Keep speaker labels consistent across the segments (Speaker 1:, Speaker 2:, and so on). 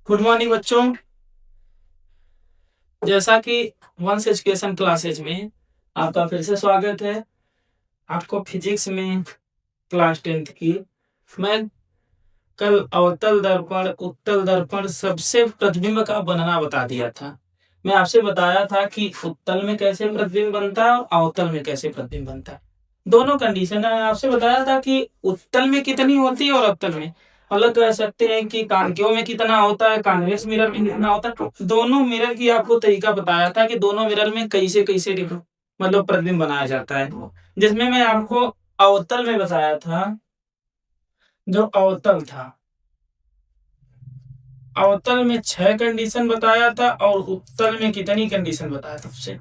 Speaker 1: Good morning बच्चों। जैसा कि वंश एजुकेशन क्लासेज में आपका फिर से स्वागत है। आपको फिजिक्स में क्लास 10th की मैं कल अवतल दर्पण, उत्तल दर्पण, सबसे प्रतिबिंब का बनना बता दिया था। मैं आपसे बताया था कि उत्तल में कैसे प्रतिबिंब बनता है और अवतल में कैसे प्रतिबिंब बनता है। दोनों कंडीशन है। आपसे बताया था कि उत्तल में कितनी होती है और अवतल में, मतलब कह सकते हैं कि कांकेव में कितना होता है, कॉन्वेक्स मिरर में कितना होता है। तो दोनों मिरर की आपको तरीका बताया था कि दोनों मिरर में कैसे कैसे मतलब प्रतिबिंब बनाया जाता है, जिसमें मैं आपको अवतल में बताया था। जो अवतल था, अवतल में 6 कंडीशन बताया था और उत्तल में कितनी कंडीशन बताया था? आपसे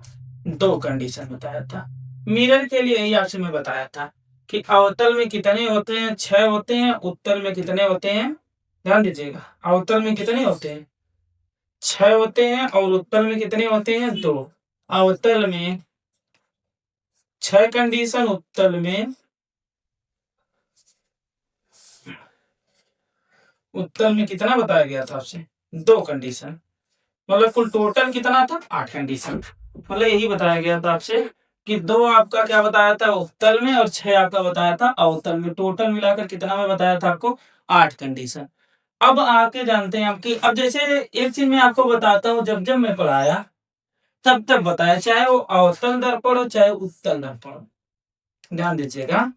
Speaker 1: 2 कंडीशन बताया था। मिरर के लिए ही आपसे मैं बताया था कि अवतल में कितने होते हैं, 6 होते हैं। उत्तल में कितने होते हैं, ध्यान दीजिएगा। अवतल में कितने होते हैं, 6 होते हैं और उत्तल में कितने होते हैं, 2। अवतल में 6 कंडीशन, उत्तल में कितना बताया गया था आपसे, 2 कंडीशन। मतलब कुल टोटल कितना था, 8 कंडीशन। मतलब यही बताया गया था आपसे कि 2 आपका क्या बताया था उत्तल में और 6 आपका बताया था अवतल में। टोटल मिलाकर कितना में बताया था आपको, 8 कंडीशन। अब आके जानते हैं आपकी। अब जैसे एक चीज मैं आपको बताता हूँ, जब जब मैं पढ़ाया तब तब बताया, चाहे वो अवतल दर्पण हो चाहे उत्तल दर्पण हो। ध्यान दीजिएगा,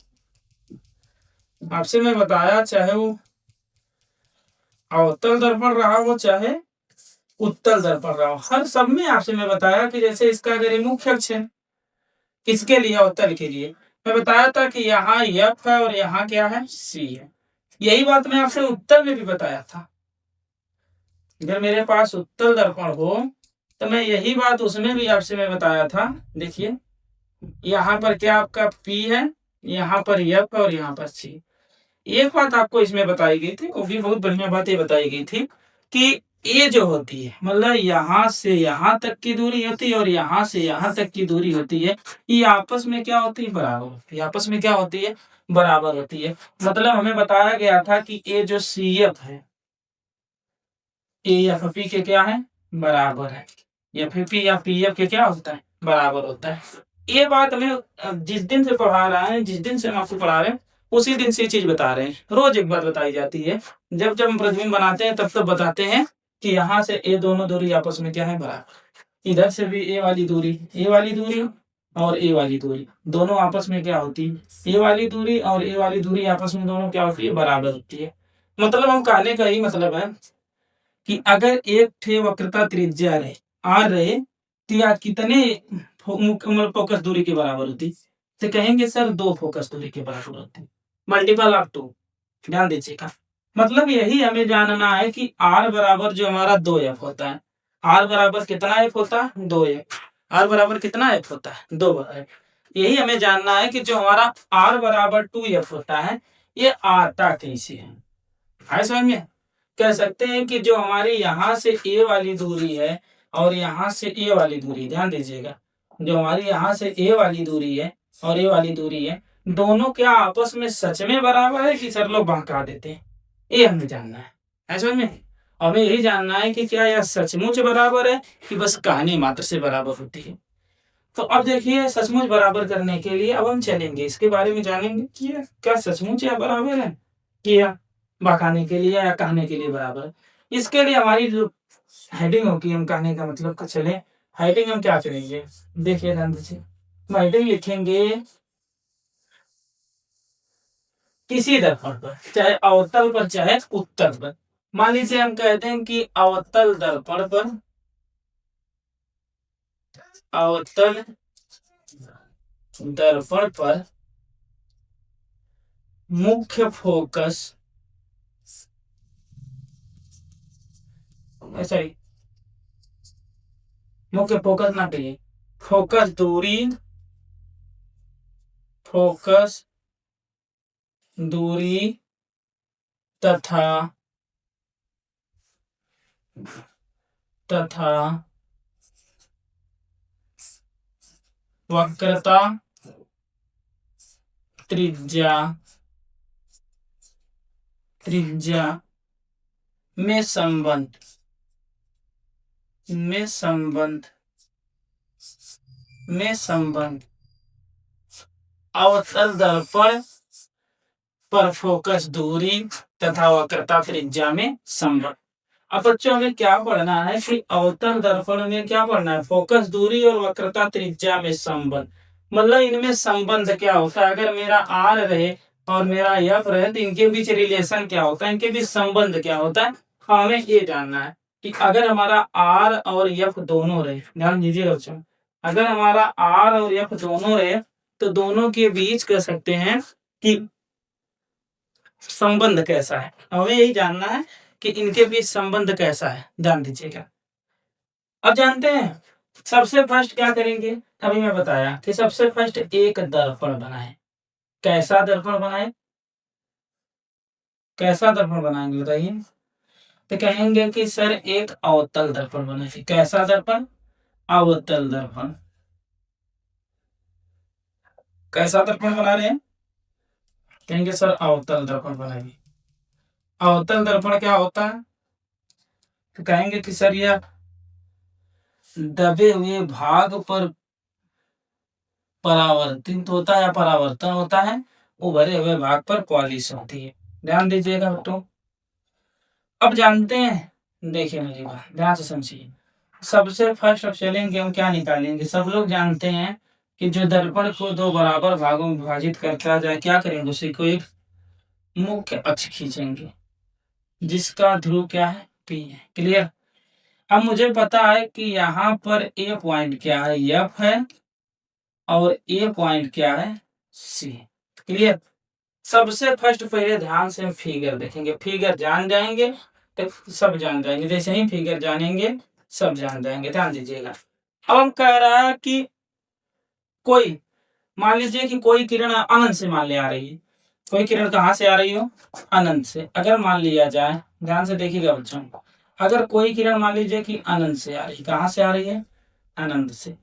Speaker 1: आपसे मैं बताया चाहे वो अवतल दर्पण रहा हो चाहे उत्तल दर्पण रहा हो, हर सब में आपसे मैं बताया कि जैसे इसका अगर ये मुख्य अक्ष है, किसके लिए, अवतल के लिए, मैं बताया था कि यहाँ एफ है और यहाँ क्या है, सी है। यही बात मैं आपसे उत्तल में भी बताया था। अगर मेरे पास उत्तल दर्पण हो तो मैं यही बात उसमें भी आपसे मैं बताया था। देखिए यहाँ पर क्या आपका P है, यहाँ पर F है और यहाँ पर C। एक बात आपको इसमें बताई गई थी, वो भी बहुत बढ़िया बात ये बताई गई थी कि ये जो होती है, मतलब यहाँ से यहाँ तक की दूरी होती है और यहाँ से यहाँ तक की दूरी होती है, ये आपस में क्या होती है, बराबर होती है। आपस में क्या होती है, बराबर होती है। मतलब हमें बताया गया था कि ये जो CF है, ये FP के क्या है, बराबर है। FP या PF के क्या होता है, बराबर होता है। ये बात हमें जिस दिन से पढ़ा रहा है, जिस दिन से हम आपको पढ़ा रहे हैं, उसी दिन से ये चीज बता रहे हैं। रोज एक बात बताई जाती है। जब जब हम प्रतिबिंब बनाते हैं तब तब बताते हैं कि यहाँ से ये दोनों दूरी आपस में क्या है, बराबर। इधर से भी ये वाली दूरी, ये वाली दूरी और ये वाली दूरी दोनों आपस में क्या होती है, ये वाली दूरी और ये वाली दूरी आपस में दोनों क्या होती है, बराबर होती है। मतलब हम कहने का ही मतलब है कि अगर एक ठे वक्रता त्रिज्या रहे, आर रहे, तो या कितने मतलब फोकस दूरी के बराबर होती, तो कहेंगे सर 2 फोकस दूरी के बराबर होती, मल्टीपल ऑफ 2। ध्यान दीजिएगा, मतलब यही हमें जानना है कि आर बराबर जो हमारा 2f होता है। आर बराबर कितना एफ होता है, 2f। आर बराबर कितना एफ होता है, 2f। यही हमें जानना है कि जो हमारा आर बराबर 2f होता है, ये आता कैसे है समझ में। कह सकते हैं कि जो हमारी यहाँ से ए वाली दूरी है और यहाँ से ए वाली दूरी, ध्यान दीजिएगा, जो हमारी यहाँ से ए वाली दूरी है और ए वाली दूरी है, दोनों क्या आपस में सच में बराबर है कि सर लोग बहका देते हैं, ये हमें जानना है समझ में। हमें यही जानना है कि क्या यह सचमुच बराबर है कि बस कहानी मात्र से बराबर होती है। तो अब देखिए, सचमुच बराबर करने के लिए अब हम चलेंगे, इसके बारे में जानेंगे कि यह क्या सचमुच या बराबर है कि या बकाने के लिए या कहने के लिए बराबर है। इसके लिए हमारी जो हेडिंग होगी, हम कहने का मतलब का चले, हेडिंग हम क्या चलेंगे, देखिए ध्यान दीजिए। हम हेडिंग लिखेंगे किसी दर्पण पर, चाहे अवतल पर चाहे उत्तल पर। मान लीजिए हम कहते हैं कि अवतल दर्पण पर, अवतल दर्पण पर मुख्य फोकस, सॉरी मुख्य फोकस ना कहिए, फोकस दूरी, फोकस दूरी तथा तथा वक्रता त्रिज्या त्रिज्या में संबंध में संबंध में संबंध अवतल दर्पण पर फोकस दूरी तथा वक्रता त्रिज्या में संबंध। अब बच्चों हमें क्या पढ़ना है कि अवतल दर्पण में क्या पढ़ना है, फोकस दूरी और वक्रता त्रिज्या में संबंध। मतलब इनमें संबंध क्या होता है, अगर मेरा आर रहे और मेरा एफ रहे तो इनके बीच रिलेशन क्या होता है, इनके बीच संबंध क्या होता है, हमें ये जानना है कि अगर हमारा आर और एफ दोनों रहे, ध्यान दीजिए बच्चों, अगर हमारा आर और एफ दोनों रहे तो दोनों के बीच कह सकते हैं कि संबंध कैसा है, हमें यही जानना है कि इनके बीच संबंध कैसा है, ध्यान दीजिएगा। अब जानते हैं सबसे फर्स्ट क्या करेंगे, अभी मैं बताया कि सबसे फर्स्ट एक दर्पण बनाए। कैसा दर्पण बनाए, कैसा दर्पण बनाएंगे बताइए, तो कहेंगे कि सर एक अवतल दर्पण बनाए। कैसा दर्पण, अवतल दर्पण। कैसा दर्पण बना रहे हैं, कहेंगे सर अवतल दर्पण बनाएंगे। अवतल दर्पण क्या होता है, तो कहेंगे कि सर यह दबे हुए भाग पर परावर्तित होता है या परावर्तन होता है, उभरे हुए भाग पर पॉलिश होती है। ध्यान दीजिएगा बच्चों। अब जानते हैं, देखिए मेरी बात ध्यान से समझिए। सबसे फर्स्ट अब चलेंगे हम क्या निकालेंगे, सब लोग जानते हैं कि जो दर्पण को दो बराबर भागों में विभाजित करता जाए, क्या करेंगे, उसी को एक मुख्य अक्ष खींचेंगे जिसका ध्रुव क्या है, पी है। क्लियर। अब मुझे पता है कि यहाँ पर ए पॉइंट क्या है, एफ है, और ए पॉइंट क्या है, सी। क्लियर। सबसे फर्स्ट पहले ध्यान से फिगर देखेंगे, फिगर जान जाएंगे तो सब जान जाएंगे, जैसे ही फिगर जानेंगे सब जान जाएंगे। ध्यान दीजिएगा। अब हम कह रहा है कि कोई, मान लीजिए कि कोई किरण अनंत से मान ले आ रही है, कोई किरण कहाँ से आ रही हो, अनंत से। अगर मान लिया जाए, ध्यान से देखिएगा बच्चों, अगर कोई किरण मान लीजिए कि अनंत से आ रही है, कहाँ से आ रही है, अनंत से।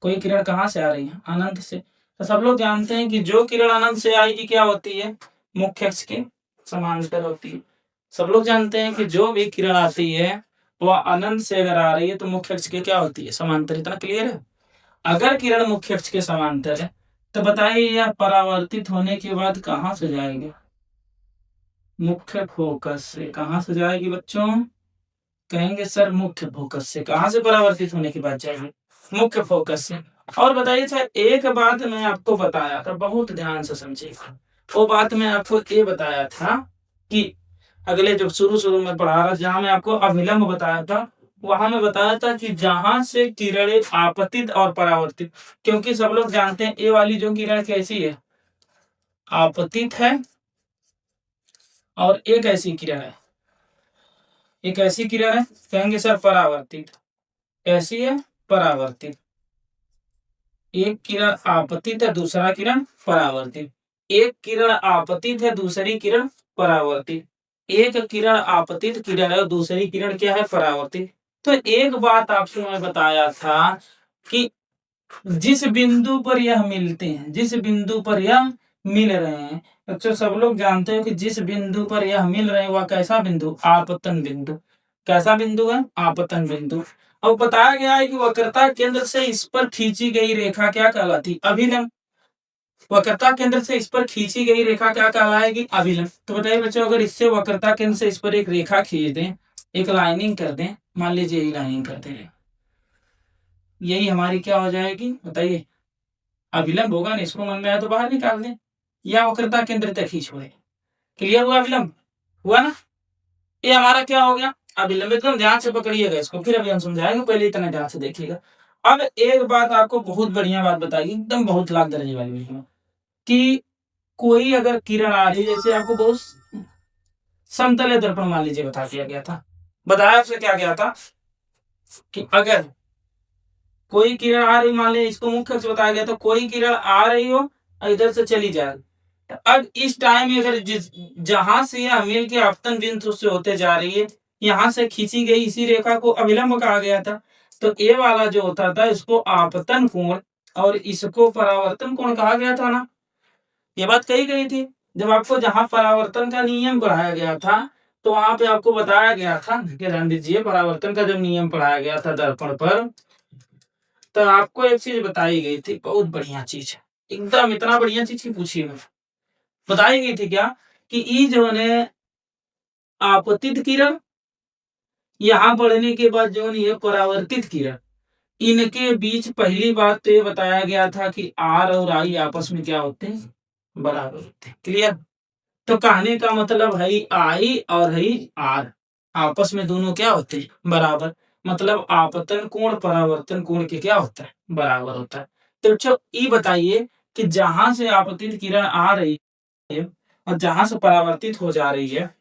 Speaker 1: कोई किरण कहाँ से आ रही है, अनंत से। तो सब लोग जानते हैं कि जो किरण अनंत से आएगी क्या होती है, मुख्य अक्ष के समांतर होती है। सब लोग जानते हैं कि जो भी किरण आती है वह अनंत से अगर आ रही है तो मुख्य अक्ष के क्या होती है, समांतर। इतना क्लियर है। अगर किरण मुख्य अक्ष के समांतर है तो बताइए यह परावर्तित होने के बाद कहाँ से जाएगी, मुख्य फोकस से। कहाँ से जाएगी बच्चों, कहेंगे सर मुख्य फोकस से। कहाँ से परावर्तित होने के बाद जाएगी, मुख्य फोकस से। और बताइए सर, एक बात मैं आपको बताया था, बहुत ध्यान से समझिएगा। वो बात मैं आपको ये बताया था कि अगले जो शुरू शुरू में पढ़ा रहा, जहां मैं आपको अभिलंब बताया था, वहां मैं बताया था कि जहां से किरणें आपतित और परावर्तित, क्योंकि सब लोग जानते हैं ये वाली जो किरण कैसी है, आपतित है, और एक ऐसी किरण है, एक ऐसी किरण है, कहेंगे सर परावर्तित। कैसी है, परावर्तित। एक किरण आपतित है, दूसरा किरण परावर्तित। एक किरण आपतित है, दूसरी किरण परावर्तित। एक किरण आपतित किरण है और दूसरी किरण क्या है, परावर्तित। तो एक बात आपसे मैं बताया था कि जिस बिंदु पर यह मिलते हैं, जिस बिंदु पर यह मिल रहे हैं, बच्चों सब लोग जानते हो कि जिस बिंदु पर यह मिल रहे हैं वह कैसा बिंदु, आपतन बिंदु। कैसा बिंदु है, आपतन बिंदु। और बताया गया है कि वक्रता केंद्र से इस पर खींची गई रेखा क्या कहलाती, अभिलंब। वक्रता केंद्र से इस पर खींची गई रेखा क्या कहलाएगी, अभिलंब। तो बताइए बच्चों, अगर इससे वक्रता केंद्र से इस पर एक रेखा खींच दें, एक लाइनिंग कर दें, मान लीजिए यही लाइनिंग कर दें, यही हमारी क्या हो जाएगी बताइए, अभिलंब होगा ना। इसको मन में आया तो बाहर निकाल दें, या वक्रता केंद्र तक खींच छोड़े। क्लियर हुआ, अभिलंब हुआ ना, ये हमारा क्या हो गया, अभिलंब। एकदम ध्यान से पकड़िएगा इसको, फिर अभी हम समझाएंगे, पहले इतना ध्यान से देखिएगा। अब एक बात आपको बहुत बढ़िया बात बताइए, एकदम बहुत लाख दर्जे वाली, कि कोई अगर किरण आ रही, जैसे आपको बहुत समतल दर्पण मान लीजिए बता दिया गया था, बताया आपसे क्या गया था कि अगर कोई किरण आ रही, मान लीजिए इसको मुख्य अक्ष बताया गया, तो कोई किरण आ रही हो इधर से चली जाए, अब इस टाइम अगर जहां से यह मिल के आपतन बिंदु से होते जा रही है, यहाँ से खींची गई इसी रेखा को अभिलंब कहा गया था। तो ये वाला जो होता था इसको आपतन कोण और इसको परावर्तन कोण कहा गया था ना, ये बात कही गई थी जब आपको, जहां परावर्तन का नियम बढ़ाया गया था तो वहां पे आपको बताया गया था कि ध्यान दीजिए, परावर्तन का जब नियम पढ़ाया गया था दर्पण पर, तो आपको एक चीज बताई गई थी, बहुत बढ़िया चीज, एकदम इतना बढ़िया चीज की पूछी मैं, बताई गई थी क्या कि ई जो है आपतित किरण, यहाँ पढ़ने के बाद जो है परावर्तित किरण, इनके बीच पहली बात तो ये बताया गया था कि आर और आई आपस में क्या होते हैं, बराबर होते हैं। क्लियर? तो कहने का मतलब है आई और है आर आपस में दोनों क्या होते हैं, बराबर। मतलब आपतन कोण परावर्तन कोण के क्या होता है, बराबर होता है। तो बच्चों ये बताइए कि जहां से आपतित किरण आ रही है और जहां से परावर्तित हो जा रही है,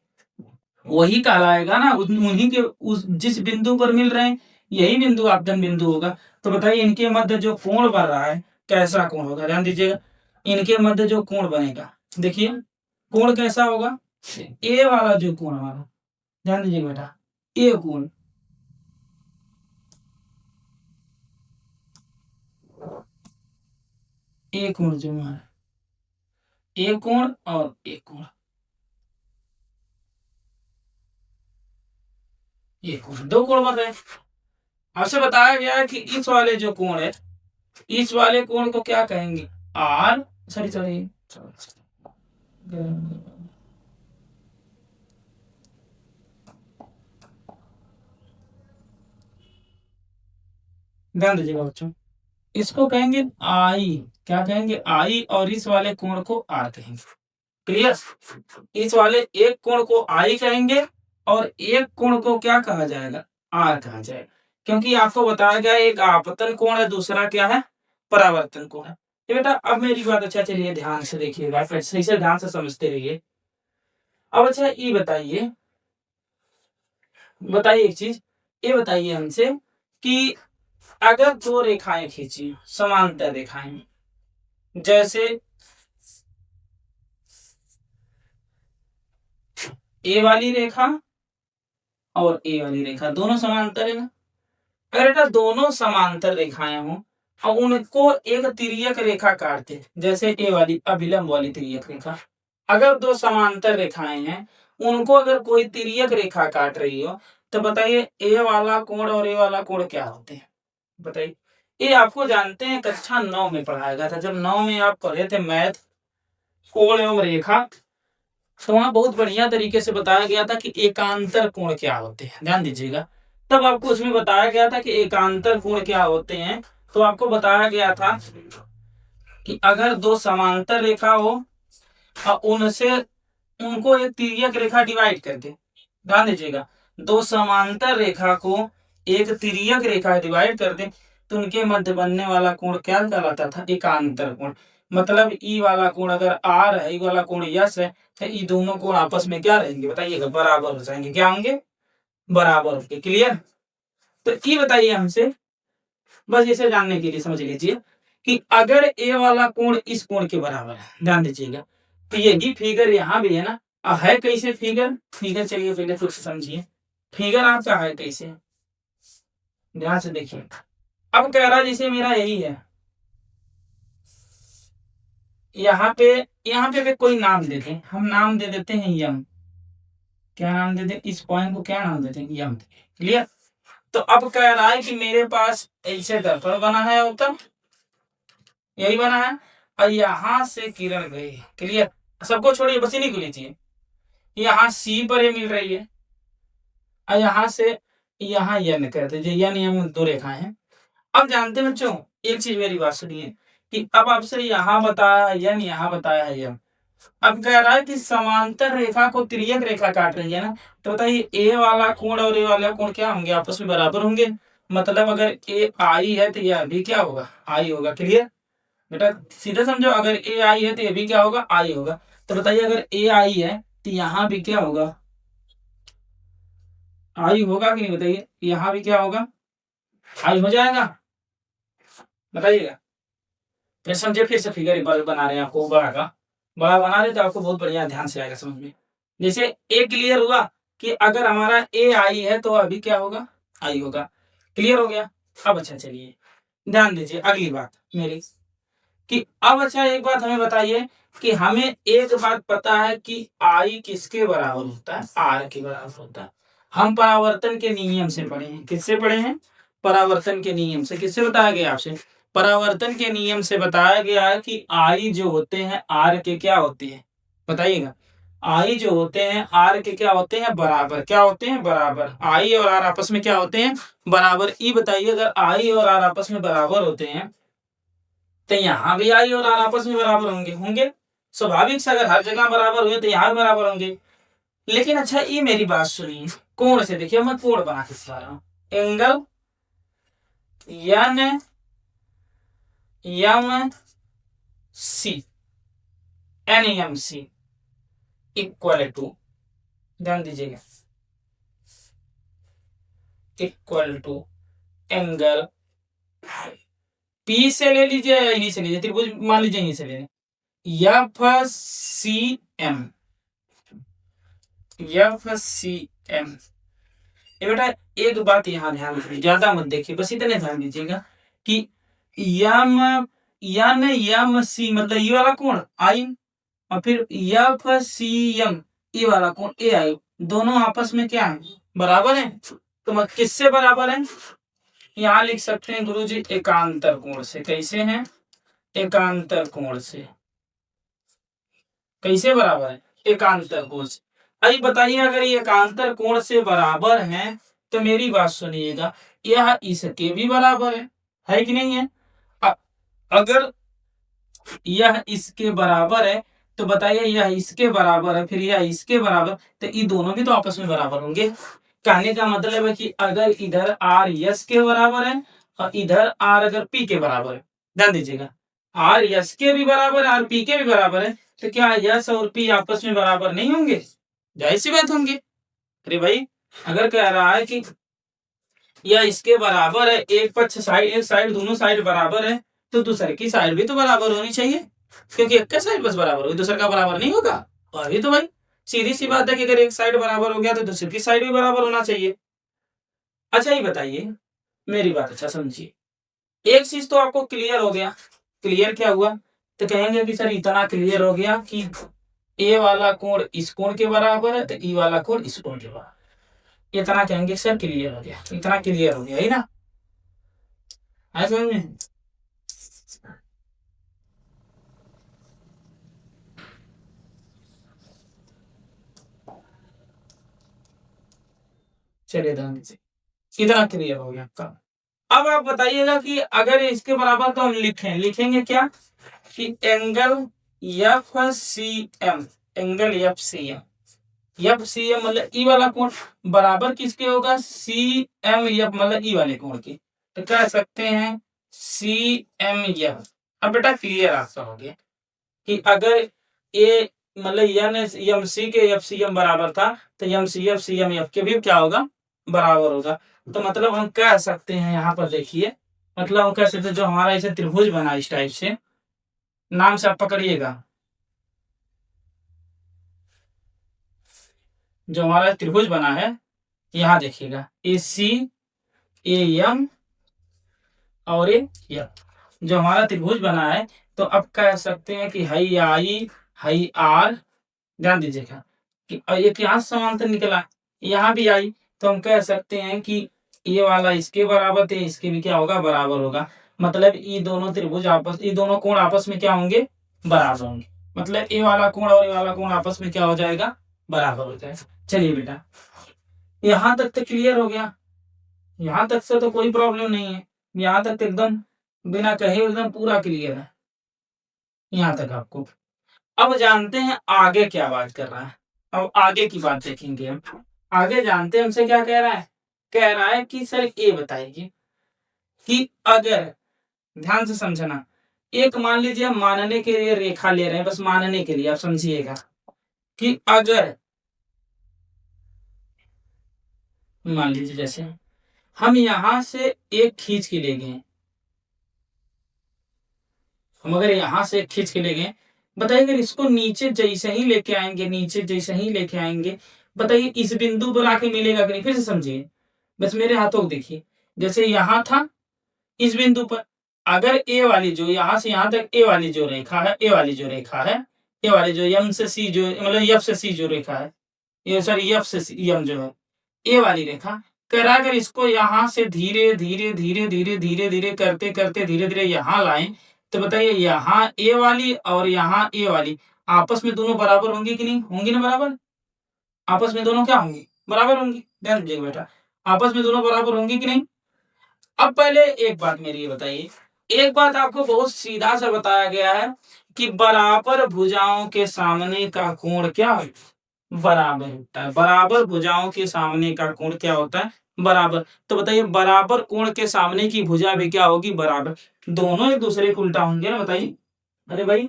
Speaker 1: वही कहलाएगा ना, उन्हीं के उस जिस बिंदु पर मिल रहे हैं, यही बिंदु आपतन बिंदु होगा। तो बताइए इनके मध्य जो कोण बन रहा है, कैसा कोण होगा, ध्यान दीजिएगा। इनके मध्य जो कोण बनेगा, देखिए कोण कैसा होगा, ए वाला जो कोण हमारा, ध्यान दीजिए बेटा, ए कोण, ए कोण जो हमारा, ए कोण और ए कोण, ये कोण, दो कोण बन रहे हैं। आपसे बताया गया है कि इस वाले जो कोण है, इस वाले कोण को क्या कहेंगे, आर, सॉरी सॉरी, ध्यान दीजिएगा बच्चों, इसको कहेंगे आई, क्या कहेंगे, आई, और इस वाले कोण को आर कहेंगे। क्लियर? इस वाले एक कोण को आई कहेंगे और एक कोण को क्या कहा जाएगा, आर कहा जाएगा, क्योंकि आपको बताया गया एक आपतन कोण है, दूसरा क्या है, परावर्तन कोण है। तो बेटा अब मेरी बात अच्छा चलिए ध्यान से देखिएगा, फिर सही से ध्यान से समझते रहिए। अब अच्छा ये बताइए, बताइए एक चीज, ये बताइए हमसे कि अगर दो रेखाएं खींची, समांतर रेखाएं, जैसे ए वाली रेखा और ए वाली रेखा, दोनों समांतर है ना। अगर बेटा दोनों समांतर रेखाएं हों और उनको एक तिर्यक रेखा काटते, जैसे ए वाली अभिलंब वाली तिर्यक रेखा, अगर दो समांतर रेखाएं हैं, उनको अगर कोई तिर्यक रेखा काट रही हो, तो बताइए ए वाला कोण और ए वाला कोण क्या होते हैं, बताइए। ये आपको जानते हैं कक्षा 9 में पढ़ाया गया था, जब 9 में आप पढ़े थे मैथ कोण एवं रेखा, तो वहां बहुत बढ़िया तरीके से बताया गया था कि एकांतर कोण क्या होते हैं, ध्यान दीजिएगा। तब आपको उसमें बताया गया था कि एकांतर कोण क्या होते हैं। तो आपको बताया गया था कि अगर दो समांतर रेखा हो और उनसे उनको एक तिर्यक रेखा डिवाइड कर दे, ध्यान दीजिएगा, दो समांतर रेखा को एक तिर्यक रेखा डिवाइड कर दे, तो उनके मध्य बनने वाला कोण क्या कहलाता था, एकांतर कोण। मतलब ई वाला कोण अगर आर है, ई वाला कोण यस है, तो ये दोनों कोण आपस में क्या रहेंगे, बताइएगा, बराबर हो जाएंगे। क्या होंगे, बराबर होंगे। क्लियर? तो ये बताइए हमसे, बस इसे जानने के लिए समझ लीजिए कि अगर ए वाला कोण इस कोण के बराबर है, ध्यान दीजिएगा, तो यही फिगर यहाँ भी है ना। है कैसे फिगर, फिगर चलिए पहले फिर से समझिए, फिगर आपका है कैसे, ध्यान से देखिए। अब कह रहा जैसे मेरा यही है, यहाँ पे, यहाँ पे कोई नाम दे दें, हम नाम दे देते हैं यम। क्या नाम दे दें, इस पॉइंट को क्या नाम देते हैं, यम। क्लियर? तो अब कह रहा है कि मेरे पास ऐसे दर्पण बना है उत्तम, यही बना है, और यहां से किरण गई। क्लियर? सबको छोड़िए, बस इन्हीं को लीजिए। यहाँ सी पर ये मिल रही है और यहाँ से यहाँ यन कर दीजिए, यन यम दो रेखाएं हैं। अब जानते हैं बच्चों, एक चीज मेरी बात सुनिए कि अब आपसे यहाँ बताया है यन, यहाँ बताया है यम। अब कह रहा है कि समांतर रेखा को तिर्यक रेखा काट रही है ना, तो बताइए ए वाला कोण और ए वाला कोण क्या होंगे, आपस में बराबर होंगे। मतलब अगर ए आई है तो यह भी क्या होगा, आई होगा। क्लियर बेटा? सीधे समझो, अगर ए आई है तो ये भी क्या होगा, आई होगा। तो बताइए अगर ए आई है तो यहाँ भी क्या होगा, आई होगा कि नहीं, बताइए। यहाँ भी क्या होगा, आई हो जाएगा, बताइएगा। फिर समझे, फिर से फिगर एक बार बना रहे हैं आपको, बड़ा का बड़ा बना रहे तो आपको बहुत बढ़िया ध्यान से आएगा समझ में। जैसे ए क्लियर हुआ कि अगर हमारा ए आई है तो अभी क्या होगा, आई होगा। क्लियर हो गया? अब अच्छा चलिए ध्यान दीजिए अगली बात मेरी, कि अब अच्छा एक बात हमें बताइए कि हमें एक बात पता है कि आई किसके बराबर होता है, आर के बराबर होता है। हम परावर्तन के नियम से पढ़े हैं। किससे पढ़े हैं? परावर्तन के नियम से। किससे बताया गया आपसे? परावर्तन के नियम से बताया गया है कि आई जो होते हैं आर के क्या होते हैं, बताइएगा। आई जो होते हैं आर के क्या होते हैं, बराबर। क्या होते हैं? बराबर। आई और आर आपस में क्या होते हैं? बराबर। ई बताइए, अगर आई और आर आपस में बराबर होते हैं तो यहाँ भी आई और आर आपस में बराबर होंगे। होंगे स्वाभाविक से, अगर हर जगह बराबर हुए तो यहाँ भी बराबर होंगे। लेकिन अच्छा, ये मेरी बात सुनिए, कोण से देखिए, मैं कोण बना के सिखा रहा हूँ। Angle N M C, N M C equal to, ध्यान दीजिएगा, इक्वल टू एंगल पी से ले लीजिए या इन्हीं से लीजिए, त्रिभुज मान लीजिए इन्हीं से ले F C M, F C M. ये बेटा एक बात यहाँ ध्यान रखिए, ज्यादा मत देखिए, बस इतने ध्यान दीजिएगा कि यम यन यम सी मतलब ये वाला कोण आई, और फिर एफ सी एम ये वाला कोण ए आई, दोनों आपस में क्या है? बराबर है। तो मैं किससे बराबर है? यहाँ लिख सकते हैं गुरुजी, एकांतर कोण से। कैसे हैं? एकांतर कोण से। कैसे बराबर है? एकांतर कोण से। अभी बताइए, अगर ये एकांतर कोण से बराबर हैं तो मेरी बात सुनिएगा, यह इसके भी बराबर है कि नहीं है? अगर यह इसके बराबर है तो बताइए, यह इसके बराबर है, फिर यह इसके बराबर, तो ये दोनों भी तो आपस में बराबर होंगे। कहने का मतलब है कि अगर इधर आर यस के बराबर है और इधर आर अगर पी के बराबर है, ध्यान दीजिएगा, आर यस के भी बराबर है, आर पी के भी बराबर है, तो क्या यस और पी आपस में बराबर नहीं होंगे? जाहिर सी बात होंगे। अरे भाई, अगर कह रहा है कि यह इसके बराबर है, एक पक्ष साइड, एक साइड, दोनों साइड बराबर है, तो दूसरे की साइड भी तो बराबर होनी चाहिए, क्योंकि एक का साइड बस बराबर होगी, दूसरे का बराबर नहीं होगा। और भी तो भाई सीधी सी बात है कि अगर एक साइड बराबर हो गया तो दूसरी की साइड भी बराबर होना चाहिए। अच्छा ये बताइए, मेरी बात अच्छा समझिए, एक चीज तो आपको क्लियर हो गया। क्लियर क्या हुआ? तो कहेंगे कि सर इतना क्लियर हो गया कि ए वाला कोण इस कोण के बराबर है, तो ई वाला कोण इस कोण के बराबर। इतना कहेंगे सर क्लियर हो गया, इतना क्लियर हो गया है ना? ऐसा में चलिए ध्यान दीजिए, इतना क्लियर हो गया आपका। अब आप बताइएगा कि अगर इसके बराबर तो हम लिखेंगे क्या कि angle F C M, angle F C M, F C M मतलब ई वाला कोण बराबर किसके होगा? सी एम एफ मतलब ई वाले कोण के। तो कह सकते हैं सी एम एफ। अब बेटा क्लियर आपका हो गया कि अगर ए मतलब एन एम सी के एफ सी एम बराबर था, तो एम सी एम एफ के भी क्या होगा? बराबर होगा। तो मतलब हम कह सकते हैं, यहाँ पर देखिए, मतलब हम कह सकते हैं जो हमारा ऐसे त्रिभुज बना इस टाइप से, नाम से आप पकड़िएगा, जो हमारा त्रिभुज बना है, यहाँ देखिएगा ए सी ए एम और ए एफ, जो हमारा त्रिभुज बना है, तो अब कह सकते हैं कि हाई आई हाई आर, ध्यान दीजिएगा कि एक यहाँ समांतर निकला, यहाँ भी आई, तो हम कह सकते हैं कि ये वाला इसके बराबर थे, इसके भी क्या होगा? बराबर होगा। मतलब ये दोनों त्रिभुज आपस, ये दोनों कोण आपस में क्या होंगे? बराबर होंगे। मतलब ये वाला कोण और ये वाला कोण आपस में क्या हो जाएगा? बराबर हो जाएगा। चलिए बेटा, यहाँ तक तो क्लियर हो गया, यहाँ तक से तो कोई प्रॉब्लम नहीं है, यहाँ तक तो एकदम बिना कहे एकदम पूरा क्लियर है यहाँ तक आपको। अब जानते हैं आगे क्या बात कर रहा है। अब आगे की बात देखेंगे हम। आगे जानते हैं हमसे क्या कह रहा है? कह रहा है कि सर ये बताइए कि अगर, ध्यान से समझना, एक मान लीजिए हम मानने के लिए रेखा ले रहे हैं, बस मानने के लिए आप समझिएगा कि अगर मान लीजिए जैसे हम यहां से एक खींच के ले गए, हम अगर यहां से एक खींच के ले गए, बताइए अगर इसको नीचे जैसे ही लेके आएंगे, नीचे जैसे ही लेके आएंगे, बताइए इस बिंदु पर आके मिलेगा कि नहीं? फिर से समझिए, बस मेरे हाथों को देखिए, जैसे यहां था इस बिंदु पर, अगर ए वाली जो यहां से यहां तक ए वाली जो रेखा है, ए वाली जो रेखा है, ये वाली जो एम से सी जो मतलब एफ से सी जो रेखा है, ये सॉरी एफ से एम जो है, ये वाली रेखा कह रहा है अगर इसको यहाँ से धीरे धीरे धीरे धीरे धीरे धीरे करते करते धीरे धीरे यहाँ लाएं तो बताइए यहाँ ए वाली और यहाँ ए वाली आपस में दोनों बराबर होंगी कि नहीं होंगी ना बराबर। आपस में दोनों क्या होंगी बराबर होंगी। ध्यान दीजिएगा बेटा, आपस में दोनों बराबर होंगी कि नहीं। अब पहले एक बात मेरी ये बताइए, एक बात आपको बहुत सीधा सा बताया गया है कि बराबर भुजाओं के सामने का कोण क्या है बराबर होता है। बराबर भुजाओं के सामने का कोण क्या होता है बराबर। तो बताइए बराबर कोण के सामने की भुजा भी क्या होगी बराबर। दोनों एक दूसरे को उल्टा होंगे ना बताइए। अरे भाई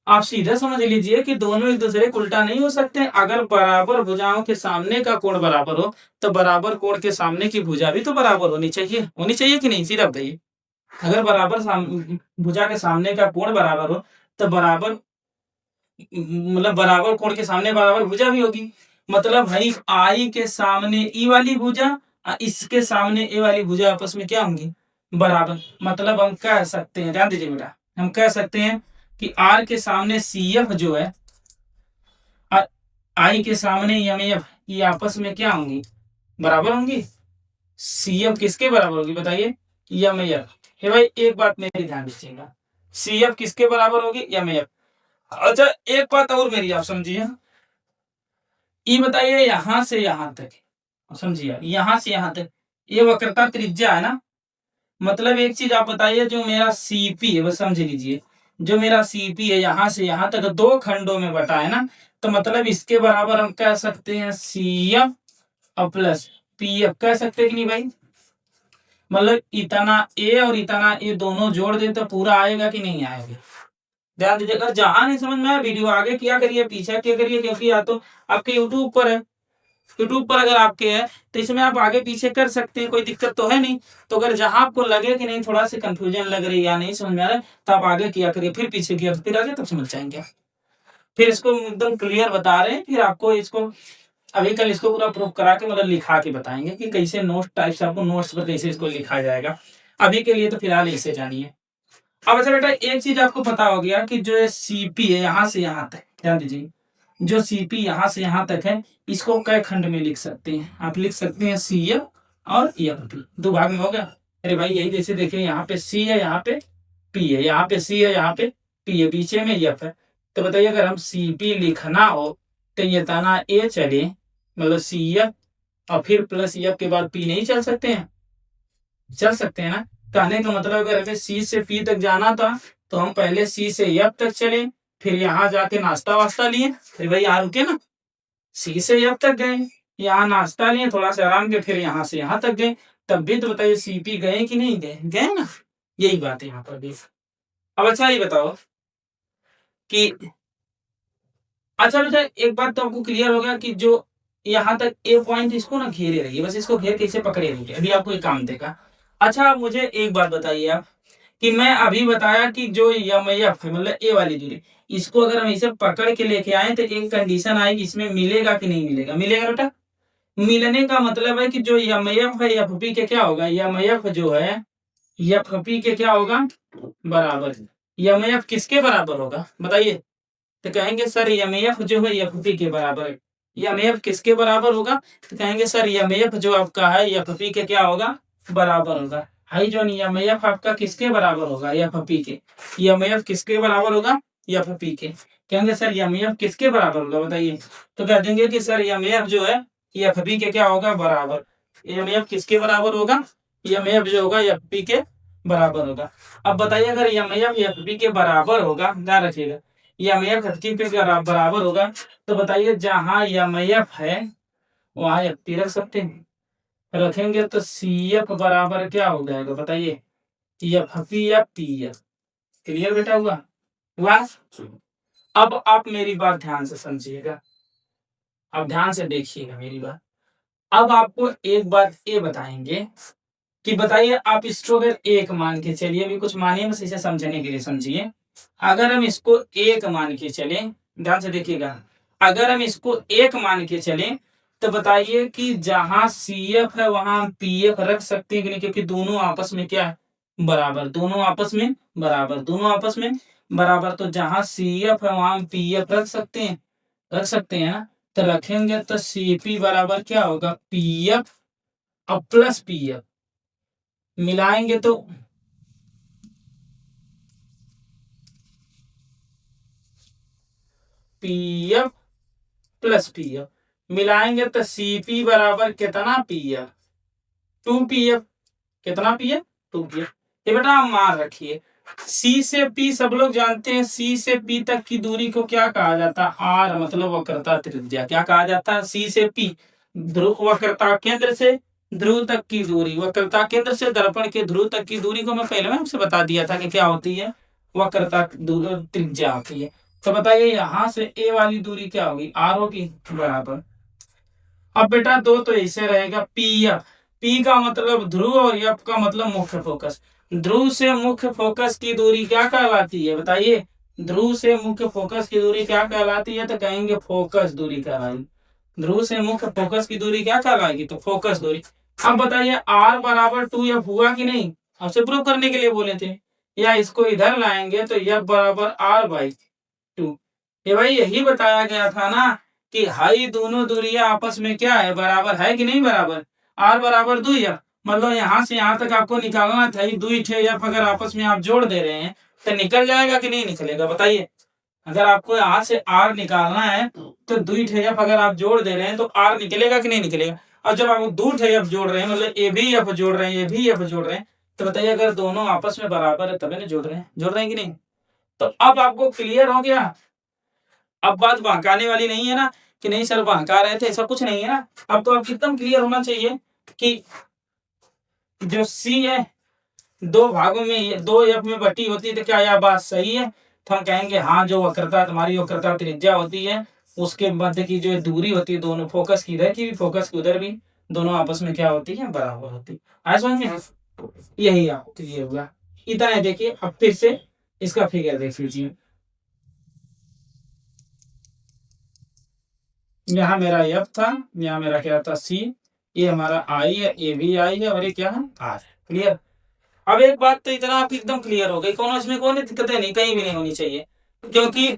Speaker 1: आप सीधा समझ लीजिए कि दोनों एक दूसरे को उल्टा नहीं हो सकते। अगर बराबर भुजाओं के सामने का कोण बराबर हो तो बराबर कोण के सामने की भुजा भी तो बराबर होनी चाहिए कि नहीं। सीधा बताइए, अगर बराबर भुजा के सामने का कोण बराबर हो तो बराबर मतलब बराबर कोण के सामने बराबर भुजा भी होगी। मतलब भाई आई के सामने ई वाली भुजा और इसके सामने ए वाली भुजा आपस में क्या होंगी बराबर। मतलब हम कह सकते हैं, ध्यान दीजिए बेटा, हम कह सकते हैं कि आर के सामने सी एफ जो है और आई के सामने एम एफ ये आपस में क्या होंगी बराबर होंगी। सी एफ किसके बराबर होगी बताइए एम एफ। हे भाई एक बात मेरी ध्यान दीजिएगा, सी एफ किसके बराबर होगी एम एफ। अच्छा एक बात और मेरी आप समझिए, ये बताइए यहां से यहां तक समझिए, यहां से यहां तक ये वक्रता त्रिज्या है ना। मतलब एक चीज आप बताइए, जो मेरा सीपी है वो समझ लीजिए, जो मेरा सीपी है यहां से यहां तक दो खंडों में बटा है ना। तो मतलब इसके बराबर हम कह सकते हैं सी एफ और प्लस पी एफ कह सकते हैं कि नहीं भाई। मतलब इतना ए और इतना ए दोनों जोड़ दे तो पूरा आएगा कि नहीं आएगा। ध्यान दीजिए, अगर जहां नहीं समझ में आया वीडियो आगे किया करिए पीछे किया करिए, क्योंकि या तो आपके यूट्यूब पर है, यूट्यूब पर अगर आपके है तो इसमें आप आगे पीछे कर सकते हैं, कोई दिक्कत तो है नहीं। तो अगर जहां आपको लगे कि नहीं थोड़ा सा कंफ्यूजन लग रही है या नहीं समझ में आ रहा है तो आप आगे किया करिए, फिर पीछे किया फिर आगे, तब समझ जाएंगे। फिर इसको एकदम क्लियर बता रहे हैं, फिर आपको इसको अभी कल इसको पूरा प्रूफ करा के मतलब लिखा के बताएंगे कि कैसे नोट टाइप से आपको नोट्स पर कैसे इसको लिखा जाएगा। अभी के लिए तो फिलहाल इसे जानिए। अब अच्छा बेटा एक चीज आपको पता हो गया कि जो सीपी है यहाँ से यहाँ तक, ध्यान दीजिए, जो सीपी यहाँ से यहाँ तक है इसको कई खंड में लिख सकते हैं। आप लिख सकते हैं सी एफ और एफ पी, दो भाग में हो गया। अरे भाई यही जैसे देखिए यहाँ पे सी है यहाँ पे पी है, यहाँ पे सी है यहाँ पे पी है, पीछे में एफ है। तो बताइए अगर हम सी पी लिखना हो तो ये तना ए चले मतलब सी एफ और फिर प्लस एफ के बाद पी नहीं चल सकते हैं, चल सकते हैं ना। कहने का मतलब अगर हमें सी से पी तक जाना था तो हम पहले सी से एफ तक चले, फिर यहाँ जाके नाश्ता वास्ता लिए, फिर भाई यहाँ रुके ना, सी से एफ तक गए, यहाँ नाश्ता लिए, थोड़ा सा आराम किया, फिर यहाँ से यहाँ तक गए। तब भी तो बताइए सीपी गए कि नहीं गए, गए ना। यही बात है यहाँ पर भी। अब अच्छा ये बताओ कि अच्छा बेटा एक बात तो आपको क्लियर हो गया कि जो यहाँ तक ए पॉइंट इसको ना घेरे रहिए, बस इसको घेर के इसे पकड़े रहिए, अभी आपको एक काम देगा। अच्छा मुझे एक बात बताइए आप कि मैं अभी बताया कि जो एम एफ है मतलब ए वाली दूरी, इसको अगर हम इसे पकड़ के लेके आए तो एक कंडीशन आएगी, इसमें मिलेगा कि नहीं मिलेगा, मिलेगा बेटा। मिलने का मतलब है कि जो एम एफ है एफ पी के क्या होगा, एम एफ जो है एफ पी के क्या होगा बराबर। एम एफ किसके बराबर होगा बताइए। तो कहेंगे सर एम एफ जो है एफ पी के बराबर है। एम एफ किसके बराबर होगा तो कहेंगे सर एम एफ जो आपका है एफ पी के क्या होगा बराबर होगा। हाई जो एम एफ आपका किसके बराबर होगा एफ पी के, एम एफ किसके बराबर होगा एफ पी के। कहेंगे सर एम एफ किसके बराबर होगा बताइए। तो कह देंगे कि सर एम एफ जो है एफ पी के क्या होगा बराबर। एम एफ किसके बराबर होगा, एम एफ जो होगा एफ पी के बराबर होगा। अब बताइए अगर एम एफ पी के बराबर होगा, ध्यान रखिएगा, एम एफ एफ पे बराबर होगा तो बताइए जहां एम एफ है वहां एफ पी रख सकते हैं, रखेंगे तो सी एफ बराबर क्या हो जाएगा बताइए F P F P F. Clear बेटा हुआ हुआ। अब आप मेरी बात ध्यान से समझिएगा, अब ध्यान से देखिएगा मेरी बात। अब आपको एक बात ये बताएंगे कि बताइए आप इसको अगर एक मान के चलिए, अभी कुछ मानिए बस इसे समझने के लिए समझिए। अगर हम इसको एक मान के चले, ध्यान से देखिएगा, अगर हम इसको एक मान के चले तो बताइए कि जहां सी एफ है वहां पी एफ रख सकते हैं कि नहीं, क्योंकि दोनों आपस में क्या है बराबर, दोनों आपस में बराबर, दोनों आपस में बराबर, तो जहां सी एफ है वहां पी एफ रख सकते हैं ना। तो रखेंगे तो सी पी बराबर क्या होगा, पी एफ और प्लस पी एफ मिलाएंगे तो P F plus P F मिलाएंगे तो सी पी बराबर कितना पी एफ, 2 पी एफ। कितना पी एफ, 2 पी एफ। ये बेटा आप मान रखिए, सी से पी सब लोग जानते हैं, सी से पी तक की दूरी को क्या कहा जाता है, आर, मतलब वक्रता त्रिज्या। क्या कहा जाता है, सी से पी, ध्रुव वक्रता केंद्र से ध्रुव तक की दूरी, वक्रता केंद्र से दर्पण के ध्रुव तक की दूरी को मैं पहले में आपसे बता दिया था कि क्या होती है, वक्रता त्रिज्या होती है। तो बताइए यहाँ से ए वाली दूरी क्या होगी, आर होगी बराबर। अब बेटा दो तो ऐसे रहेगा, पी एफ, पी का मतलब ध्रुव और एफ का मतलब मुख्य फोकस। ध्रुव से मुख्य फोकस की दूरी क्या कहलाती है, बताइए। ध्रुव से मुख्य फोकस की दूरी क्या कहलाती है, तो कहेंगे फोकस दूरी कहलाएगी। ध्रुव से मुख्य फोकस की दूरी क्या कहलाएगी, तो फोकस दूरी। अब बताइए आर बराबर 2f हुआ कि नहीं, आपसे प्रूव करने के लिए बोले थे। या इसको इधर लाएंगे तो एफ बराबर r/2। ये भाई यही बताया गया था ना कि हाई दोनों दूरियां आपस में क्या है, बराबर है कि नहीं बराबर। आर बराबर 2f, मतलब यहाँ से यहाँ तक आपको निकालना था, 2f अगर आपस में आप जोड़ दे रहे हैं तो निकल जाएगा कि नहीं निकलेगा, बताइए। अगर आपको यहाँ से आर निकालना है तो 2f अगर आप जोड़ दे रहे हैं तो आर निकलेगा कि नहीं निकलेगा। और जब आप 2f जोड़ रहे हैं, मतलब ए भी एफ जोड़ रहे हैं, ए भी एफ जोड़ रहे हैं, तो बताइए अगर दोनों आपस में बराबर है तभी ना जोड़ रहे हैं कि नहीं। तो अब आपको क्लियर हो गया। अब बात बहकाने वाली नहीं है ना, कि नहीं सर बहका रहे थे, ऐसा कुछ नहीं है ना। अब तो आपको एकदम क्लियर होना चाहिए कि जो सी है दो भागों में, 2f में बटी होती है, तो क्या यह बात सही है। तो हम कहेंगे हाँ, जो वक्रता तुम्हारी वक्रता त्रिज्या होती है उसके मध्य की जो दूरी होती है, दोनों फोकस की इधर की भी फोकस की उधर भी, दोनों आपस में क्या होती है, बराबर होती है। आया समझ में, यही आपको क्लियर हुआ। इतना है, देखिए अब फिर से इसका फिगर देख लीजिए। यहाँ मेरा एफ था, यहाँ मेरा क्या था सी, ये हमारा आई है, ये भी आई है, और ये क्या है, आर है। क्लियर। अब एक बात तो इतना आप एकदम क्लियर हो गई, कौन इसमें कोई दिक्कतें नहीं, कहीं भी नहीं होनी चाहिए, क्योंकि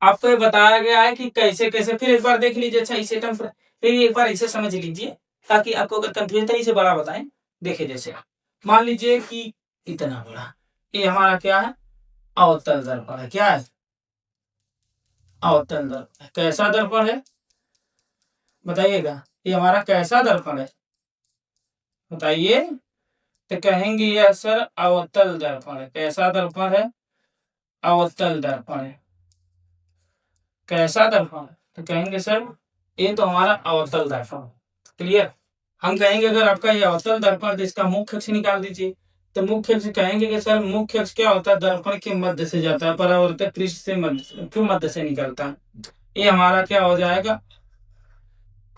Speaker 1: आपको ये बताया गया है कि कैसे कैसे। फिर एक बार देख लीजिए, अच्छा इसे टर्म फिर एक बार इसे समझ लीजिए, ताकि आपको अगर कंफ्यूजन था इसे बड़ा बताएं। देखिए जैसे मान लीजिए कि इतना बड़ा ये हमारा क्या है, अवतल दर्पण है। क्या है, अवतल दर्पण। कैसा दर्पण है बताइएगा, ये हमारा कैसा दर्पण है बताइए। तो कहेंगे यह सर अवतल दर्पण है। कैसा दर्पण है, अवतल दर्पण है। कैसा दर्पण है, तो कहेंगे सर ये तो हमारा अवतल दर्पण। क्लियर। हम कहेंगे अगर आपका ये अवतल दर्पण, तो इसका मुख्य अक्ष निकाल दीजिए। तो मुख्य अक्ष कहेंगे कि सर मुख्य अक्ष क्या होता है, दर्पण के मध्य से जाता है, परावर्तक पृष्ठ से मध्य से निकलता है। ये हमारा क्या हो जाएगा,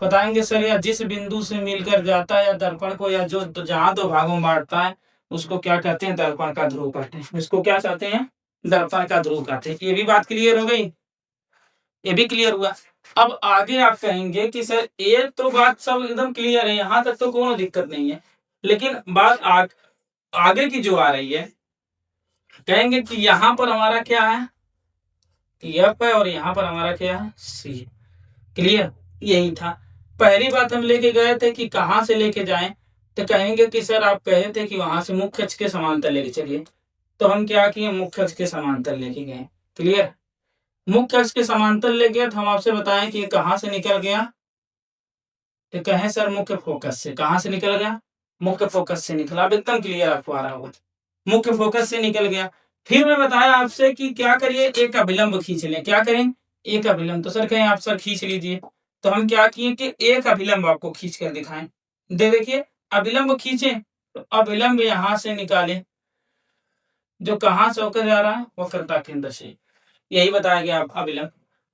Speaker 1: बताएंगे सर, या जिस बिंदु से मिलकर जाता है या दर्पण को, या जो जहां दो भागों में बांटता है उसको क्या कहते हैं, दर्पण का ध्रुव कहते हैं। इसको क्या कहते हैं, दर्पण का ध्रुव कहते हैं। ये भी बात क्लियर हो गई, ये भी क्लियर हुआ। अब आगे आप कहेंगे कि सर ये तो बात सब एकदम क्लियर है, यहाँ तक तो कोई दिक्कत नहीं है, लेकिन बात आगे की जो आ रही है, कहेंगे कि यहाँ पर हमारा क्या है, एफ है, और यहाँ पर हमारा क्या है, सी। क्लियर। यही था। पहली बात हम लेके गए थे कि कहाँ से लेके जाएं, तो कहेंगे कि सर आप कहे थे कि वहां से मुख्य अक्ष के समांतर लेके चलिए। तो हम क्या किए, मुख्य अक्ष के समांतर लेके गए। क्लियर। मुख्य अक्ष के समांतर ले गया तो हम आपसे बताएं कि कहाँ से निकल गया, तो कहें सर मुख्य फोकस से। कहाँ से निकल गया, मुख्य फोकस से निकला। अब एकदम क्लियर आपको आ रहा होगा, मुख्य फोकस से निकल गया। फिर मैं बताया आपसे कि क्या करिए, एक अभिलंब खींच लें। क्या करें, एक अभिलंब। तो सर कहें आप सर खींच लीजिए। तो हम क्या किए कि एक अभिलंब आपको खींच कर दिखाएं। देखिए अभिलंब खींचे, तो अभिलंब यहां से निकाले, जो कहां से होकर जा रहा है, वक्रता केंद्र से। यही बताया गया अभिलंब।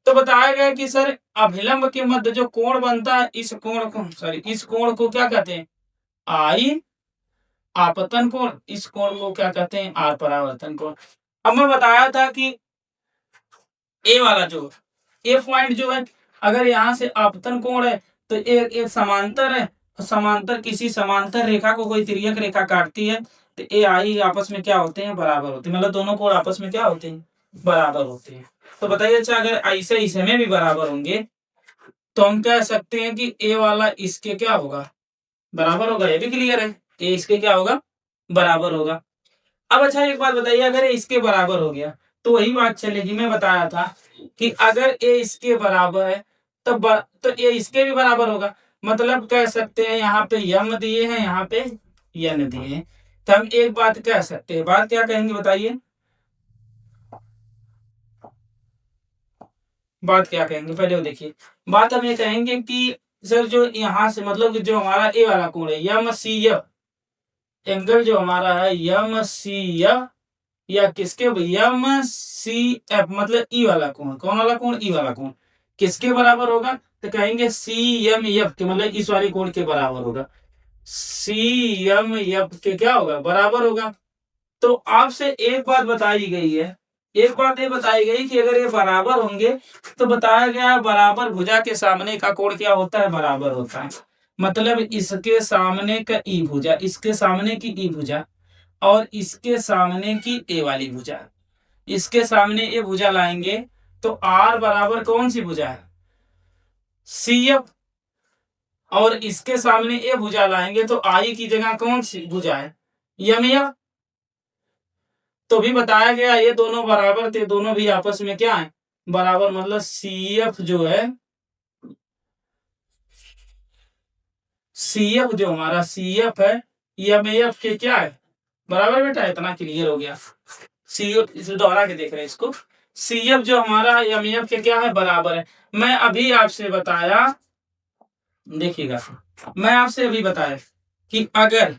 Speaker 1: तो बताया गया कि सर अभिलंब के मध्य जो कोण बनता है, इस कोण को क्या कहते हैं, आई आपतन कोण। इस कोण को क्या कहते हैं, आर परावर्तन कोण। अब मैं बताया था कि ए वाला जो ए पॉइंट जो है, अगर यहाँ से आपतन कोण है तो एक समांतर है, समांतर किसी समांतर रेखा को कोई तिर्यक रेखा काटती है, तो ए आई आपस में क्या होते हैं, बराबर होते हैं, मतलब दोनों कोण आपस में क्या होते हैं, बराबर होते हैं। तो बताइए अच्छा, अगर ऐसे इसमें भी बराबर होंगे तो हम कह सकते हैं कि ए वाला इसके क्या होगा, बराबर होगा। ये भी क्लियर है, ए इसके क्या होगा, बराबर होगा। अब अच्छा एक बात बताइए, अगर ये इसके बराबर हो गया तो वही बात चलेगी, मैं बताया था कि अगर ए इसके बराबर है तो ए इसके भी बराबर होगा। मतलब कह सकते हैं यहाँ पे यम दिए हैं, यहाँ पे यन दिए हैं, तो हम एक बात कह सकते हैं। बात क्या कहेंगे बताइए, बात क्या कहेंगे पहले वो देखिए। बात हम ये कहेंगे कि सर जो यहाँ से मतलब कि जो हमारा ए वाला कोण है यम सी एफ, एंगल जो हमारा है यम सी एफ या किसके, यम सी एफ मतलब ई वाला कोण, कौन वाला कोण, ई वाला कोण किसके बराबर होगा, तो कहेंगे सी एम एफ के, मतलब इस वाले कोण के बराबर होगा। सी एम एफ के क्या होगा, बराबर होगा। तो आपसे एक बात बताई गई है, एक बात ये बताई गई कि अगर ये बराबर होंगे तो बताया गया बराबर भुजा के सामने का कोण क्या होता है, बराबर होता है। मतलब इसके सामने का ई भुजा, इसके सामने की ई भुजा और इसके सामने की ए वाली भुजा, इसके सामने ये भुजा लाएंगे तो आर बराबर कौन सी भुजा है, सी एफ, और इसके सामने ये भुजा लाएंगे तो आई की जगह कौन सी भुजा है, यम एफ। तो भी बताया गया ये दोनों बराबर थे, दोनों भी आपस में क्या है, बराबर। मतलब सी एफ जो है, सी एफ जो हमारा सी एफ है एम एफ के क्या है, बराबर। बेटा इतना क्लियर हो गया, सी एफ इसे दोहरा के देख रहे हैं इसको, सी एफ जो हमारा एम एफ के क्या है, बराबर है। मैं अभी आपसे बताया, देखिएगा मैं आपसे अभी बताया कि अगर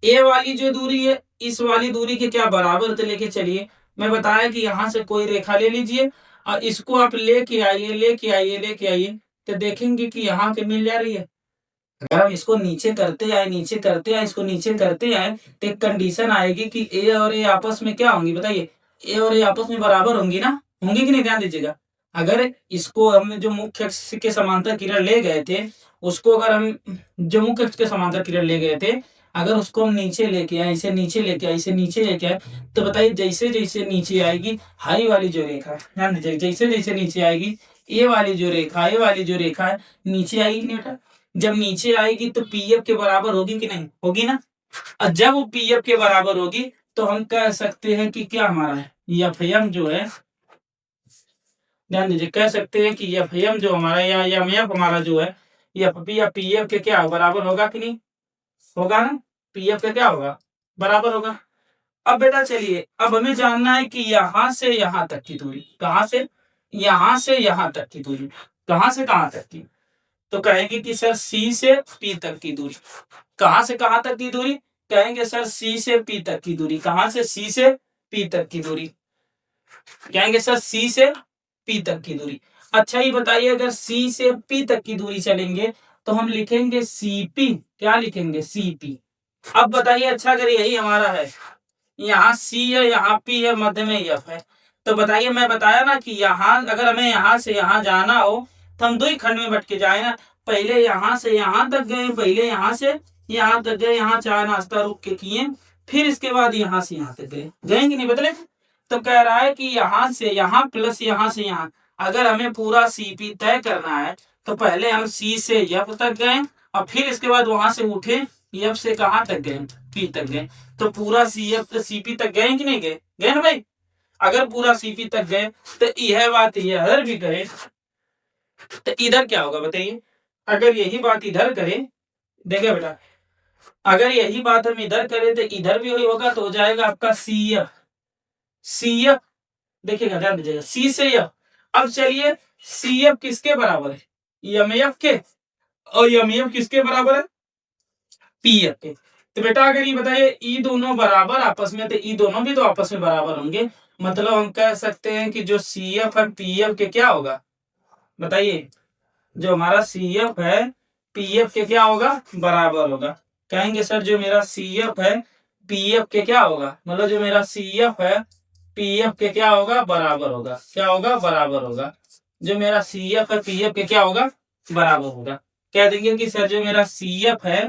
Speaker 1: ए वाली जो दूरी है इस वाली दूरी के क्या बराबर, तो लेके चलिए मैं बताया कि यहाँ से कोई रेखा ले लीजिए और इसको आप लेके आइए, लेके आइए, लेके आइए, तो देखेंगे कि यहाँ के मिल जा रही है। अगर हम इसको नीचे करते आए, नीचे करते आए, इसको नीचे करते आए, तो एक कंडीशन आएगी कि ए और ए आपस में क्या होंगी बताइए, ए और ए आपस में बराबर होंगी ना, होंगी कि नहीं, ध्यान दीजिएगा। अगर इसको हम जो मुख्य अक्ष के समांतर किरण ले गए थे, उसको अगर हम जो मुख्य अक्ष के समांतर किरण ले गए थे, अगर उसको हम नीचे लेके आए, इसे नीचे लेके आए, इसे नीचे लेके आए, तो बताइए जैसे जैसे नीचे आएगी हाई वाली जो रेखा है, ध्यान दीजिए, जैसे जैसे नीचे आएगी ए वाली जो रेखा, ए वाली जो रेखा है नीचे आएगी नहीं बेटा। जब नीचे आएगी तो पीएफ के बराबर होगी कि नहीं, होगी ना। और जब वो पीएफ के बराबर होगी तो हम कह सकते हैं कि क्या हमारा है, एफ एम जो है, ध्यान दीजिए, कह सकते हैं कि एफ एम जो हमारा या एम एफ हमारा जो है एफ पी या पीएफ के क्या बराबर होगा कि नहीं, होगा ना। पीएफ का क्या होगा, बराबर होगा। अब बेटा चलिए, अब हमें जानना है कि यहां से यहां तक की दूरी, कहां से यहां से यहां तक की दूरी, कहां से कहां तक की, तो कहेंगे कि सर सी से पी तक की दूरी, कहां से कहां तक की दूरी, कहेंगे सर सी से पी तक की दूरी, कहां से सी से पी तक की दूरी, कहेंगे सर सी से पी तक की दूरी। अच्छा ये बताइए, अगर सी से पी तक की दूरी चलेंगे तो हम लिखेंगे सीपी, क्या लिखेंगे, सीपी। अब बताइए अच्छा, अगर यही हमारा है, यहाँ सी है, यहाँ पी है, मध्य में एफ है, तो बताइए, मैं बताया ना कि यहाँ अगर हमें यहाँ से यहाँ जाना हो तो हम दो ही खंड में बट के जाए ना, पहले यहाँ से यहाँ तक गए, पहले यहाँ से यहाँ तक गए, यहाँ चाय नाश्ता रुक के किए, फिर इसके बाद यहाँ से यहाँ तक गए, गए कि नहीं बदले। तो कह रहा है कि यहाँ से यहाँ प्लस यहाँ से यहाँ, अगर हमें पूरा सीपी तय करना है तो पहले हम सी से एफ तक गए और फिर इसके बाद वहां से उठे एफ से कहाँ तक गए, पी तक गए। तो पूरा सी एफ सीपी तक गए कि नहीं गए, गए ना भाई। अगर पूरा सीपी तक गए तो यह बात इधर भी करे तो इधर क्या होगा बताइए। अगर यही बात इधर करे, देखे बेटा, अगर यही बात हम इधर करें तो इधर भी वही होगा, तो हो जाएगा आपका सी एफ, सी एफ, देखिएगा ध्यान दीजिएगा, सी से एफ। अब चलिए सी एफ किसके बराबर है, एम एफ के, और एम एफ किसके बराबर है, पी एफ के। तो बेटा अगर ये बताइए ई दोनों बराबर आपस में, तो ई दोनों भी तो आपस में बराबर होंगे। मतलब हम कह सकते हैं कि जो सी एफ है पी एफ के क्या होगा बताइए, जो हमारा सी एफ है पी एफ के क्या होगा, बराबर होगा। कहेंगे सर जो मेरा सी एफ है पी एफ के क्या होगा, मतलब जो मेरा सी एफ है पी एफ के क्या होगा, बराबर होगा, क्या होगा, बराबर होगा। जो मेरा सी एफ है पी एफ के क्या होगा, बराबर होगा। कह देंगे कि सर जो मेरा सी एफ है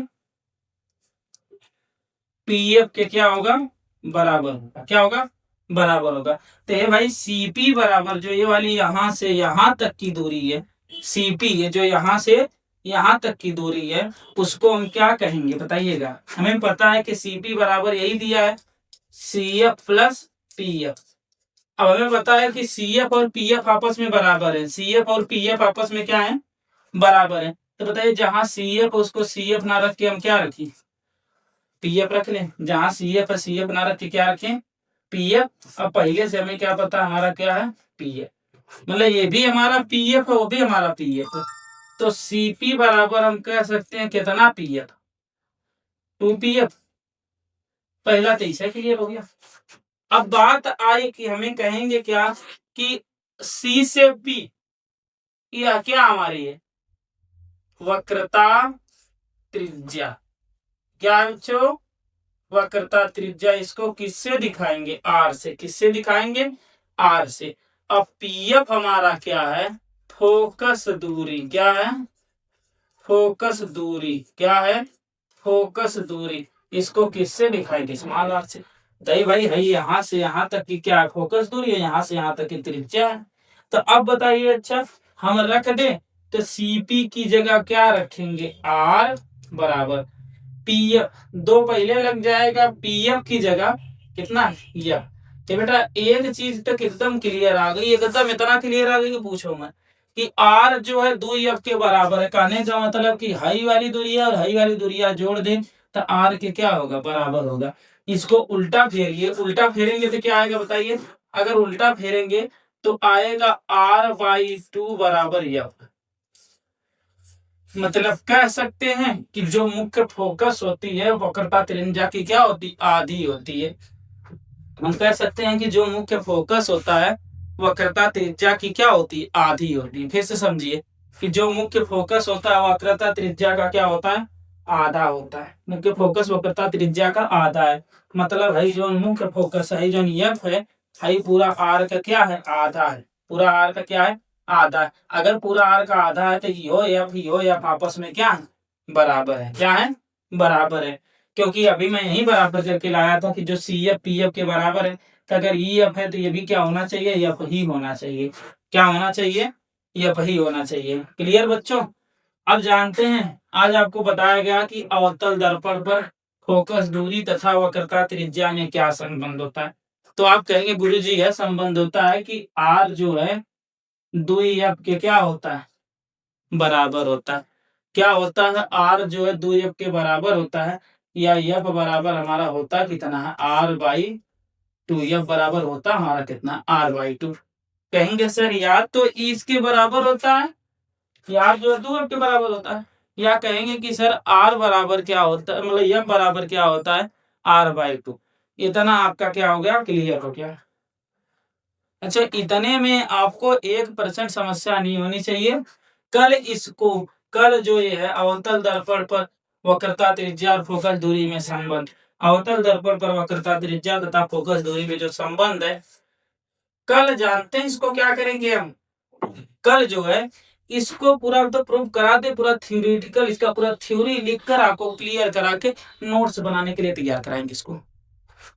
Speaker 1: पीएफ के क्या होगा, बराबर होगा। क्या होगा, बराबर होगा। तो ये भाई सीपी बराबर जो ये वाली यहां से यहां तक की दूरी है, सीपी ये जो यहां से यहां तक की दूरी है, उसको हम क्या कहेंगे बताइएगा। हमें पता है कि सीपी बराबर यही दिया है, सीएफ प्लस पीएफ। अब हमें पता है कि सीएफ और पीएफ आपस में बराबर है, सीएफ और पीएफ आपस में क्या है, बराबर है। तो बताइए जहां सीएफ उसको सीएफ ना रख के हम क्या रखें, पीएफ रख लें। जहां सीएफ है सीएफ ना रख के क्या रखें, पीएफ। अब पहले से हमें क्या पता हमारा क्या है, पीएफ। मतलब ये भी हमारा पीएफ है, वो भी हमारा पीएफ है। तो सीपी बराबर हम कह सकते हैं कितना, पीएफ, 2 पीएफ। पहला तो इसे क्लियर हो गया। अब बात आई कि हमें कहेंगे क्या कि सी से पी, यह क्या हमारी है, वक्रता त्रिज्या। क्या बच्चों, वक्रता त्रिज्या। इसको किससे दिखाएंगे, आर से। किससे दिखाएंगे, आर से। अब पीएफ हमारा क्या है, फोकस दूरी। क्या है, फोकस दूरी। क्या है, फोकस दूरी। इसको किससे दिखाएंगे, स्मॉल आर से। दही भाई है यहाँ से यहाँ तक की क्या है, फोकस दूरी है, यहाँ से यहाँ तक की त्रिज्या है। तो अब बताइए, अच्छा हम रख दे तो सीपी की जगह क्या रखेंगे, आर बराबर पीएफ। 2 पहले लग जाएगा, पीएफ की जगह कितना, यह। तो बेटा एक चीज तक एकदम क्लियर आ गई, एकदम इतना क्लियर आ गई कि पूछो मत, कि आर जो है 2f के बराबर है। कहने का मतलब कि हाई वाली दूरिया और हाई वाली दूरिया जोड़ दें तो आर के क्या होगा, बराबर होगा। इसको उल्टा फेरिए, उल्टा फेरेंगे तो क्या आएगा बताइए। अगर उल्टा फेरेंगे तो आएगा r/2 बराबर f। मतलब कह सकते हैं कि जो मुख्य फोकस होती है वक्रता त्रिज्या की क्या होती, आधी होती है। हम कह सकते हैं कि जो मुख्य फोकस होता है वक्रता त्रिज्या की क्या होती है, आधी होती है। फिर से समझिए कि जो मुख्य फोकस होता है वक्रता त्रिज्या का क्या होता है, आधा होता है। मुख्य फोकस वक्रता त्रिज्या का आधा है। मतलब है जो मुख्य फोकस है, जो एफ है पूरा आर का क्या है, आधा है। पूरा आर का क्या है, आधा है। अगर पूरा आर का आधा है तो यो एफ आपस में क्या है, बराबर है। क्या है, बराबर है। क्योंकि अभी मैं यही बराबर करके लाया था कि जो सी एफ पी एफ के बराबर है, तो अगर ई एफ है तो ये भी क्या होना चाहिए, एफ ही होना चाहिए। क्या होना चाहिए, एफ ही होना चाहिए। क्लियर बच्चों। अब जानते हैं, आज आपको बताया गया कि अवतल दर्पण पर फोकस दूरी तथा वक्रता त्रिज्या में क्या संबंध होता है। तो आप कहेंगे गुरुजी यह संबंध होता है कि आर जो है 2f के क्या होता है, बराबर होता है। क्या होता है, आर जो है 2f के बराबर होता है, या एफ बराबर हमारा होता कितना है, r/2। एफ बराबर होता हमारा कितना, r/2। कहेंगे सर या तो इसके बराबर होता है, या जो है 2f के बराबर होता है, या कहेंगे कि सर r बराबर क्या होता है, मतलब एफ बराबर क्या होता है, r/2। इतना आपका क्या हो गया, क्लियर हो गया। अच्छा इतने में आपको 1% समस्या नहीं होनी चाहिए। कल जो ये है अवतल दर्पण पर वक्रता त्रिज्या और फोकस दूरी में संबंध, अवतल दर्पण पर वक्रता त्रिज्या तथा फोकस दूरी में जो संबंध है, कल जानते हैं इसको क्या करेंगे हम। कल जो है इसको पूरा तो प्रूव करा दे, पूरा थ्योरेटिकल इसका पूरा थ्योरी लिखकर आपको क्लियर करा के नोट्स बनाने के लिए तैयार कराएंगे इसको।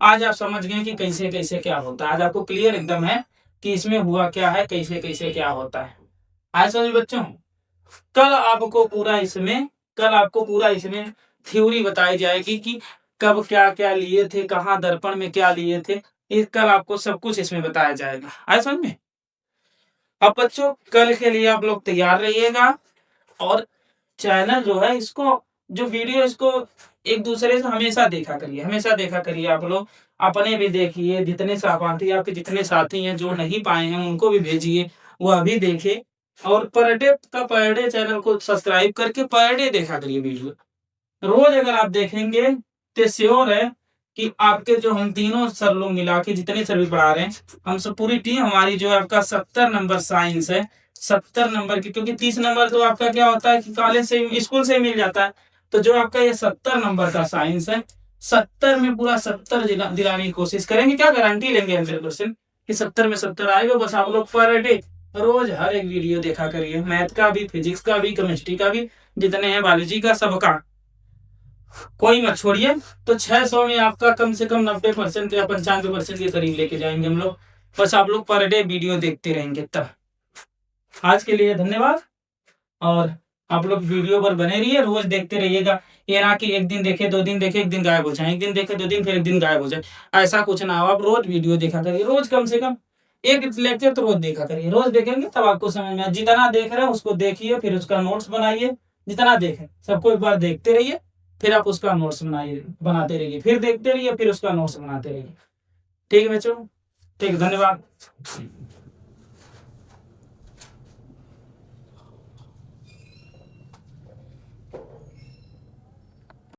Speaker 1: आज आप समझ गए कि कैसे कैसे क्या होता है। आज आपको क्लियर एकदम है कि इसमें हुआ क्या है, कैसे कैसे क्या होता है। आज समझ बच्चों, कल आपको पूरा इसमें थ्योरी बताई जाएगी कि कब क्या क्या लिए थे, कहाँ दर्पण में क्या लिए थे। कल आपको सब कुछ इसमें बताया जाएगा। आज समझ में। अब बच्चों कल के लिए आप लोग तैयार रहिएगा, और चैनल जो है इसको, जो वीडियो इसको एक दूसरे से हमेशा देखा करिए, हमेशा देखा करिए। आप लोग अपने भी देखिए, जितने सहपाठी आपके जितने साथी हैं जो नहीं पाए हैं उनको भी भेजिए, वो अभी देखे। और पर डे चैनल को सब्सक्राइब करके पर डे देखा करिए वीडियो। रोज अगर आप देखेंगे तो श्योर है कि आपके जो हम तीनों सर लोग मिला के जितने सर भी पढ़ा रहे हैं, हम सब पूरी टीम हमारी जो है आपका 70 नंबर साइंस है, 70 नंबर की। क्योंकि 30 नंबर तो आपका क्या होता है कि कॉलेज से स्कूल से मिल जाता है। तो जो आपका ये 70 नंबर का साइंस है, 70 में पूरा 70 दिलाने की कोशिश करेंगे। क्या गारंटी लेंगे 100% कि 70 में 70 आएगा। बस आप लोग पर डे रोज हर एक वीडियो देखा करिए, मैथ का भी, फिजिक्स का भी, केमिस्ट्री का भी, जितने हैं बायोलॉजी का, सबका। कोई मत छोड़िए। तो 600 में आपका कम से कम 90% या 95% के करीब लेके जाएंगे हम लोग। बस आप लोग पर डे वीडियो देखते रहेंगे तब। आज के लिए धन्यवाद। और आप लोग वीडियो पर बने रहिए, रोज देखते रहिएगा। ये ना कि एक दिन देखे, 2 दिन देखे, एक दिन गायब हो जाए, एक दिन देखे 2 दिन, फिर एक दिन गायब हो जाए। ऐसा कुछ ना हो। आप रोज वीडियो देखा करिए, रोज कम से कम एक लेक्चर तो रोज देखा करिए। रोज देखेंगे तब आपको समझ में जितना देख रहे हैं उसको देखिए, फिर उसका नोट्स बनाइए। जितना देखें सबको एक बार देखते रहिए, फिर आप उसका नोट्स बनाइए, बनाते रहिए, फिर देखते रहिए, फिर उसका नोट्स बनाते रहिए। ठीक है बच्चों, ठीक है, धन्यवाद।